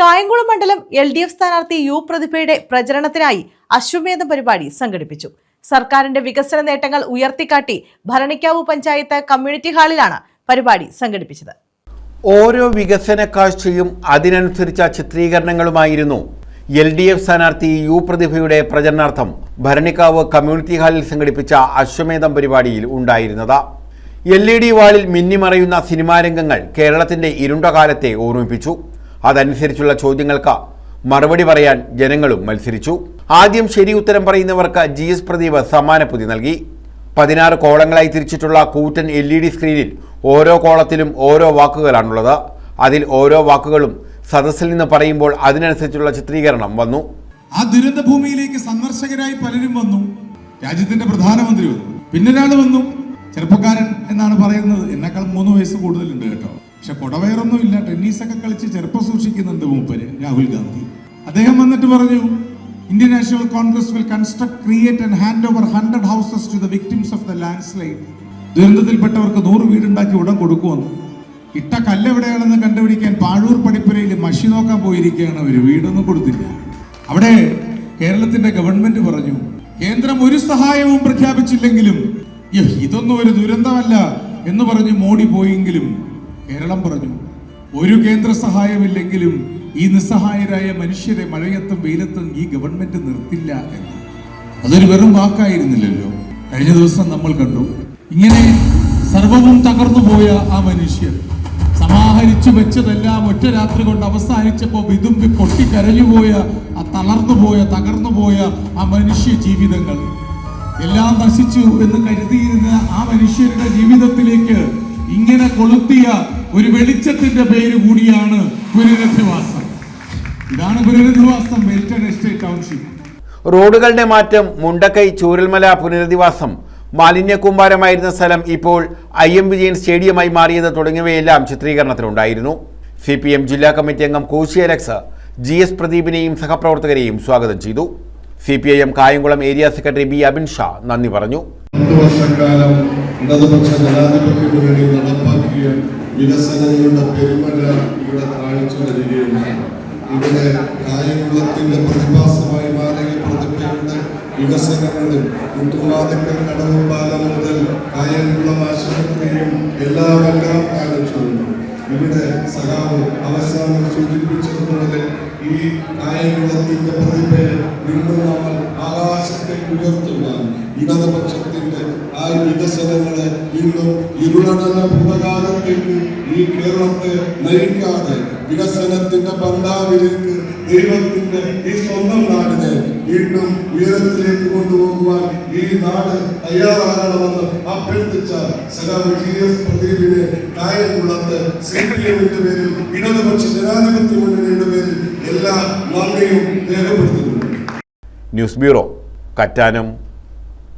കായംകുളം മണ്ഡലം LDF സ്ഥാനാർത്ഥി U പ്രതിഭയുടെ പ്രചരണത്തിനായി അശ്വമേധം പരിപാടി സംഘടിപ്പിച്ചു. സർക്കാരിന്റെ വികസന നേട്ടങ്ങൾ ഉയർത്തിക്കാട്ടി ഭരണിക്കാവ് പഞ്ചായത്ത് കമ്മ്യൂണിറ്റി ഹാളിലാണ് പരിപാടി സംഘടിപ്പിച്ചത്. ഓരോ വികസന കാഴ്ചയും അതിനനുസരിച്ച ചിത്രീകരണങ്ങളുമായിരുന്നു LDF സ്ഥാനാർത്ഥി യു പ്രതിഭയുടെ പ്രചരണാർത്ഥം ഭരണിക്കാവ് കമ്മ്യൂണിറ്റി ഹാളിൽ സംഘടിപ്പിച്ച അശ്വമേധം പരിപാടിയിൽ ഉണ്ടായിരുന്നത്. LED വാളിൽ മിന്നിമറയുന്ന സിനിമാ രംഗങ്ങൾ കേരളത്തിന്റെ ഇരുണ്ട കാലത്തെ ഓർമ്മിപ്പിച്ചു. അതനുസരിച്ചുള്ള ചോദ്യങ്ങൾക്ക് മറുപടി പറയാൻ ജനങ്ങളും മത്സരിച്ചു. ആദ്യം ശരി ഉത്തരം പറയുന്നവർക്ക് GS പ്രദീപ് സമ്മാനപ്പൊതി നൽകി. 16 കോളങ്ങളായി തിരിച്ചിട്ടുള്ള കൂറ്റൻ LED സ്ക്രീനിൽ ഓരോ കോളത്തിലും ഓരോ വാക്കുകളാണുള്ളത്. അതിൽ ഓരോ വാക്കുകളും സദസ്സിൽ നിന്ന് പറയുമ്പോൾ അതിനനുസരിച്ചുള്ള ചിത്രീകരണം വന്നു. ആ ദുരന്ത ഭൂമിയിലേക്ക് സന്ദർശകരായി പലരും വന്നു. രാജ്യത്തിന്റെ പ്രധാനമന്ത്രി വന്നു, പിന്നൊരാൾ വന്നു, ചെറുപ്പക്കാരൻ എന്നാണ് പറയുന്നത്, എന്നെക്കാൾ 3 വയസ്സ് കൂടുതലുണ്ട് കേട്ടോ. പക്ഷെ കുടവയറൊന്നുമില്ല, ടെന്നീസൊക്കെ കളിച്ച് ചെറുപ്പം സൂക്ഷിക്കുന്നുണ്ട് മൂപ്പര് രാഹുൽ ഗാന്ധി. അദ്ദേഹം വന്നിട്ട് പറഞ്ഞു, Indian National Congress will construct, create and hand over 100 houses to the victims of the land slide. ദുരന്തത്തിൽപ്പെട്ടവർക്ക് 100 വീടുണ്ടാക്കി ഉടൻ കൊടുക്കുമെന്ന്. ഇട്ട കല്ല് എവിടെയാണെന്ന് കണ്ടുപിടിക്കാൻ പാഴൂർ പടിപ്പുരയിൽ മഷി നോക്കാൻ പോയിരിക്കുകയാണ് അവർ. വീടൊന്നും കൊടുത്തില്ല. അവിടെ കേരളത്തിന്റെ ഗവൺമെന്റ് പറഞ്ഞു, കേന്ദ്രം ഒരു സഹായവും പ്രഖ്യാപിച്ചില്ലെങ്കിലും ഇതൊന്നും ഒരു ദുരന്തമല്ല എന്ന് പറഞ്ഞ് മോഡി പോയെങ്കിലും കേരളം പറഞ്ഞു, ഒരു കേന്ദ്ര സഹായമില്ലെങ്കിലും ഈ നിസ്സഹായരായ മനുഷ്യരെ മഴയത്തും വെയിലത്തും ഈ ഗവൺമെന്റ് നിർത്തില്ല എന്ന്. അതൊരു വെറും വാക്കായിരുന്നില്ലല്ലോ. കഴിഞ്ഞ ദിവസം നമ്മൾ കണ്ടു, ഇങ്ങനെ സർവവും തകർന്നു പോയ ആ മനുഷ്യർ സമാഹരിച്ചു വെച്ചതെല്ലാം ഒറ്റ രാത്രി കൊണ്ട് അവസാനിച്ചപ്പോൾ വിതുമ്പി പൊട്ടിക്കരഞ്ഞുപോയ ആ തകർന്നുപോയ ആ മനുഷ്യ ജീവിതങ്ങൾ എല്ലാം നശിച്ചു എന്ന് കരുതിയിരുന്ന ആ മനുഷ്യരുടെ ജീവിതത്തിലേക്ക് ഇങ്ങനെ കൊളുത്തിയ ഒരു വെളിച്ചത്തിന്റെ പേര് കൂടിയാണ് പുനരധിവാസം. ഇതാണ് പുനരധിവാസം, വെൽറ്റൺ എസ്റ്റേറ്റ് ടൗൺഷിപ്പ്. റോഡുകളുടെ മാറ്റം, മുണ്ടക്കൈ ചൂരൽമല പുനരധിവാസം, മാലിന്യക്കൂമ്പാരമായിരുന്ന സ്ഥലം ഇപ്പോൾ IM വിജയൻ സ്റ്റേഡിയമായി മാറിയത് തുടങ്ങിയവയെല്ലാം ചിത്രീകരണത്തിലുണ്ടായിരുന്നു. CPM ജില്ലാ കമ്മിറ്റി അംഗം കോശി അലക്സ് GS പ്രദീപിനെയും സഹപ്രവർത്തകരെയും സ്വാഗതം ചെയ്തു. CPIM Kayamkulam area secretary B Abin Shah നന്ദി പറഞ്ഞു. 2 വർഷക്കാലം ഇടതുപക്ഷ ജനാധിപത്യ മുന്നണി നടപ്പാക്കിയ വികസനങ്ങളുടെ പെരുമഴ ഇവിടെ കാണിച്ചു വരികയുണ്ട്. ഇവിടെ കായംകുളത്തിന്റെ പ്രതിഭാസമായി മാറിയ പ്രതിഭയുടെ വികസനങ്ങളും കുട്ടുവാതിക്കൽ കടവ് പാലം മുതൽ കായംകുളം ആശുപത്രിയും എല്ലാം കാണിച്ചുകൊണ്ട് ഇവിടെ സഖാവ് അവസാനം സൂചിപ്പിച്ചതുപോലെ ഈ കായംകുളത്തിന്റെ പ്രതിഭയെ വീണ്ടും നമ്മൾ ആകാശത്തേക്ക് ഉയർത്തുവാൻ ഇടതുപക്ഷത്തിന്റെ ആ വികസനങ്ങളെ വീണ്ടും ഇരുളടന ഭൂതകാലത്തേക്ക് ഈ കേരളത്തെ നയിക്കാതെ വികസനത്തിന്റെ പന്താവിലേക്ക് ദൈവത്തിന്റെ ഈ സ്വന്തം നാടിനെ വീണ്ടും ഉയരത്തിലേക്ക് കൊണ്ടുപോകുവാൻ ഈ നാട് തയ്യാറാകണമെന്ന് അഭ്യർത്ഥിച്ച സഖാവ് GS പ്രദീപിനെ കായംകുളത്ത് CPMന്റെ പേരിൽ ഇടതുപക്ഷ ജനാധിപത്യ മുന്നണിയുടെ പേരിൽ എല്ലാ നന്ദിയും രേഖപ്പെടുത്തുന്നു. News bureau, Kattanam.